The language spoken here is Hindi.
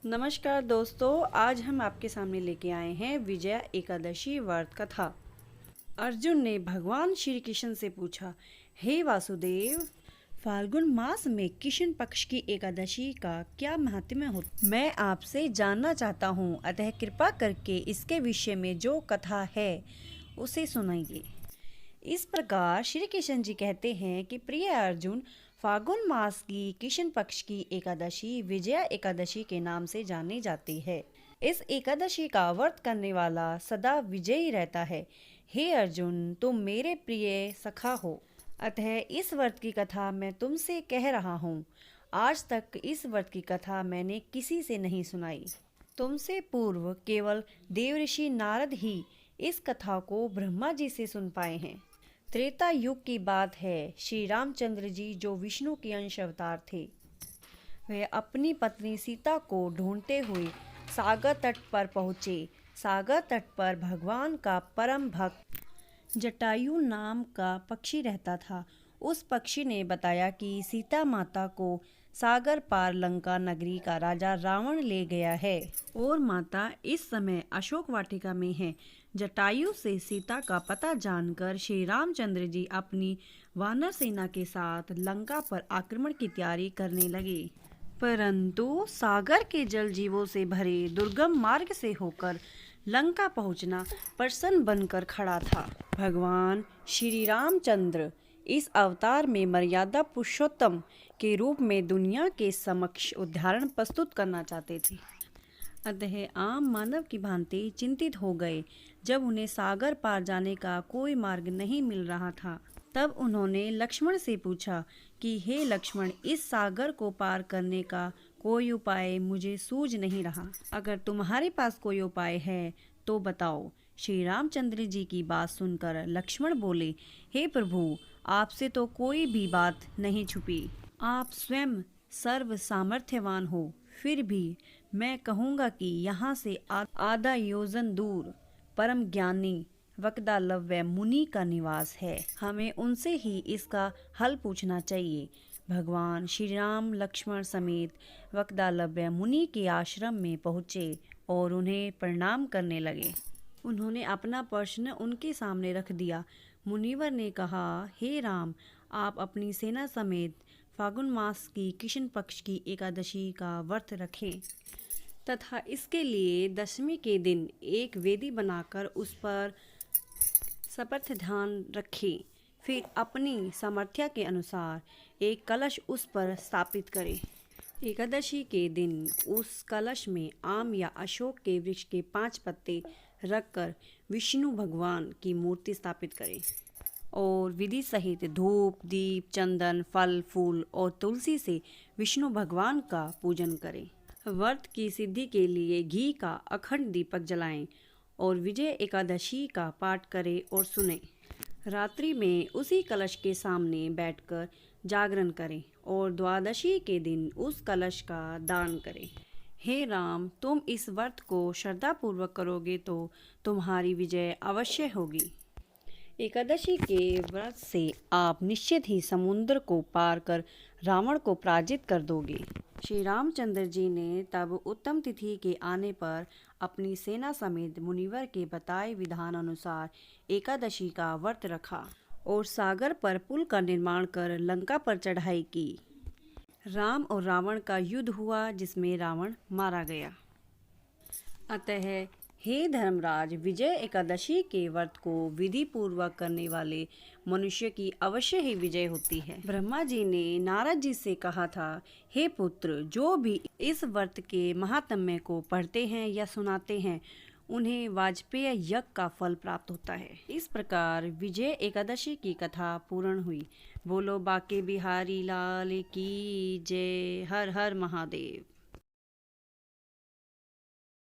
नमस्कार दोस्तों, आज हम आपके सामने लेके आए हैं विजया एकादशी व्रत कथा। अर्जुन ने भगवान श्री कृष्ण से पूछा, हे वासुदेव, फाल्गुन मास में कृष्ण पक्ष की एकादशी का क्या महात्म्य हो? मैं आपसे जानना चाहता हूँ, अतः कृपा करके इसके विषय में जो कथा है उसे सुनाइए। इस प्रकार श्री कृष्ण जी कहते हैं कि प्रिय अर्जुन, फाल्गुन मास की कृष्ण पक्ष की एकादशी विजया एकादशी के नाम से जानी जाती है। इस एकादशी का व्रत करने वाला सदा विजयी रहता है। हे अर्जुन, तुम मेरे प्रिय सखा हो, अतः इस व्रत की कथा मैं तुमसे कह रहा हूँ। आज तक इस व्रत की कथा मैंने किसी से नहीं सुनाई। तुमसे पूर्व केवल देवऋषि नारद ही इस कथा को ब्रह्मा जी से सुन पाए हैं। त्रेता युग की बात है। श्री रामचंद्र जी, जो विष्णु के अंश अवतार थे, वे अपनी पत्नी सीता को ढूंढते हुए सागर तट पर पहुँचे। सागर तट पर भगवान का परम भक्त जटायु नाम का पक्षी रहता था। उस पक्षी ने बताया कि सीता माता को सागर पार लंका नगरी का राजा रावण ले गया है और माता इस समय अशोक वाटिका में है। जटायु से सीता का पता जानकर श्री रामचंद्र जी अपनी वानर सेना के साथ लंका पर आक्रमण की तैयारी करने लगे, परंतु सागर के जल जीवों से भरे दुर्गम मार्ग से होकर लंका पहुंचना प्रश्न बनकर खड़ा था। भगवान श्री रामचंद्र इस अवतार में मर्यादा पुरुषोत्तम के रूप में दुनिया के समक्ष उदाहरण प्रस्तुत करना चाहते थे। अतः आम मानव की भांति चिंतित हो गए। जब उन्हें सागर पार जाने का कोई मार्ग नहीं मिल रहा था, तब उन्होंने लक्ष्मण से पूछा कि हे लक्ष्मण, इस सागर को पार करने का कोई उपाय मुझे सूझ नहीं रहा। अगर तुम्हारे पास कोई उपाय है तो बताओ। श्री रामचंद्र जी की बात सुनकर लक्ष्मण बोले, हे प्रभु, आपसे तो कोई भी बात नहीं छुपी। आप स्वयं सर्व सामर्थ्यवान हो, फिर भी मैं कहूँगा कि यहाँ से आधा योजन दूर परम ज्ञानी वक्दालव्य मुनि का निवास है। हमें उनसे ही इसका हल पूछना चाहिए। भगवान श्री राम लक्ष्मण समेत वक्दालव्य मुनि के आश्रम में पहुँचे और उन्हें प्रणाम करने लगे। उन्होंने अपना प्रश्न उनके सामने रख दिया। मुनिवर ने कहा, हे राम, आप अपनी सेना समेत फाल्गुन मास की कृष्ण पक्ष की एकादशी का व्रत रखें तथा इसके लिए दशमी के दिन एक वेदी बनाकर उस पर सपथ ध्यान रखें। फिर अपनी सामर्थ्य के अनुसार एक कलश उस पर स्थापित करें। एकादशी के दिन उस कलश में आम या अशोक के वृक्ष के 5 पत्ते रखकर विष्णु भगवान की मूर्ति स्थापित करें और विधि सहित धूप, दीप, चंदन, फल, फूल और तुलसी से विष्णु भगवान का पूजन करें। व्रत की सिद्धि के लिए घी का अखंड दीपक जलाएं और विजय एकादशी का पाठ करें और सुनें। रात्रि में उसी कलश के सामने बैठकर जागरण करें और द्वादशी के दिन उस कलश का दान करें। हे राम, तुम इस व्रत को श्रद्धापूर्वक करोगे तो तुम्हारी विजय अवश्य होगी। एकादशी के व्रत से आप निश्चित ही समुद्र को पार कर रावण को पराजित कर दोगे। श्री रामचंद्र जी ने तब उत्तम तिथि के आने पर अपनी सेना समेत मुनिवर के बताए विधान अनुसार एकादशी का व्रत रखा और सागर पर पुल का निर्माण कर लंका पर चढ़ाई की। राम और रावण का युद्ध हुआ, जिसमें रावण मारा गया। अतः हे धर्मराज, विजय एकादशी के व्रत को विधि पूर्वक करने वाले मनुष्य की अवश्य ही विजय होती है। ब्रह्मा जी ने नारद जी से कहा था, हे पुत्र, जो भी इस व्रत के महात्म्य को पढ़ते हैं या सुनाते हैं, उन्हें वाजपेय यज्ञ का फल प्राप्त होता है। इस प्रकार विजय एकादशी की कथा पूर्ण हुई। बोलो बाके बिहारी लाल की जय। हर हर महादेव।